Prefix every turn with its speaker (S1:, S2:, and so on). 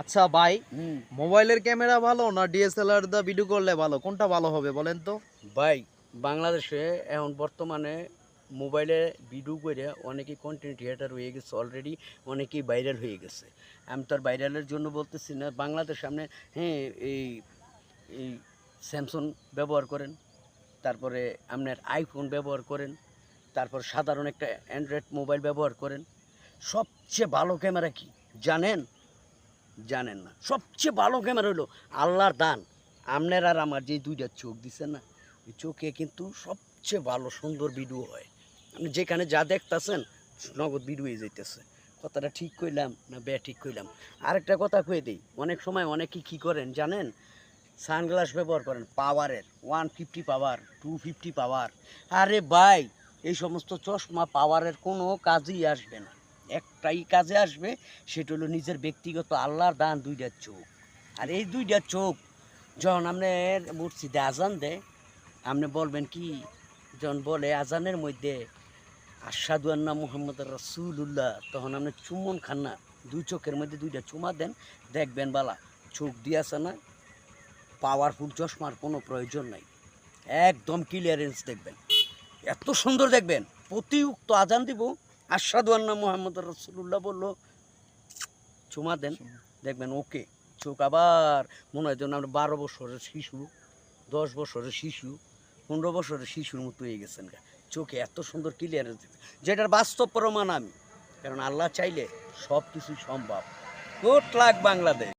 S1: আচ্ছা ভাই,
S2: হুম।
S1: মোবাইলের ক্যামেরা ভালো না ডিএসএলআর দা ভিডিও করলে ভালো, কোনটা ভালো হবে বলেন তো?
S2: ভাই, বাংলাদেশে এখন বর্তমানে মোবাইলে ভিডিও করে অনেকেই কন্টেন্ট ক্রিয়েটার হয়ে গেছে অলরেডি, অনেকেই ভাইরাল হয়ে গেছে। আমি তো আর ভাইরালের জন্য বলতেছি না। বাংলাদেশে আপনি হ্যাঁ, এই এই স্যামসং ব্যবহার করেন, তারপরে আপনার আইফোন ব্যবহার করেন, তারপর সাধারণ একটা অ্যান্ড্রয়েড মোবাইল ব্যবহার করেন। সবচেয়ে ভালো ক্যামেরা কি জানেন? জানেন না। সবচেয়ে ভালো ক্যামেরা হলো আল্লাহর দান। আপনার আর আমার যে দুইটা চোখ দিছেন না, ওই চোখে কিন্তু সবচেয়ে ভালো সুন্দর ভিডিও হয়। আপনি যেখানে যা দেখতেছেন নগদ ভিডিও হয়ে যাইতেছে। কথাটা ঠিক কইলাম না ঠিক কইলাম? আরেকটা কথা কয়ে দিই, অনেক সময় অনেকেই কী করেন জানেন? সানগ্লাস ব্যবহার করেন পাওয়ারের, 150 পাওয়ার, 250 পাওয়ার। আরে ভাই, এই সমস্ত চশমা পাওয়ারের কোনো কাজেই আসবে না। একটাই কাজে আসবে, সেটা হলো নিজের ব্যক্তিগত আল্লাহর দান দুইটা চোখ। আর এই দুইটা চোখ যখন আপনার মসজিদে আজান দেয়, আপনি বলবেন কি? যখন বলে আজানের মধ্যে আশহাদু আন্না মুহাম্মাদুর রাসূলুল্লাহ, তখন আপনি চুম্বন খান না, দুই চোখের মধ্যে দুইটা চুমা দেন, দেখবেন বালা চোখ দিয়েছে না, পাওয়ারফুল চশমার কোনো প্রয়োজন নাই। একদম ক্লিয়ারেন্স দেখবেন, এত সুন্দর দেখবেন। প্রতি উক্ত আজান দিব, আশহাদু আন্না মুহাম্মাদুর রাসূলুল্লাহ বললো, চুমা দেন, দেখবেন ওকে। চোখ আবার মনে হয় যেন আমরা 12 বছরের শিশু, 10 বছরের শিশু, 15 বছরের শিশুর মতো হয়ে গেছেন। চোখে এত সুন্দর ক্লিয়ারেন্স দেখবেন, যেটার বাস্তব প্রমাণ আমি। কারণ আল্লাহ চাইলে সব কিছুই সম্ভব। Good luck Bangladesh.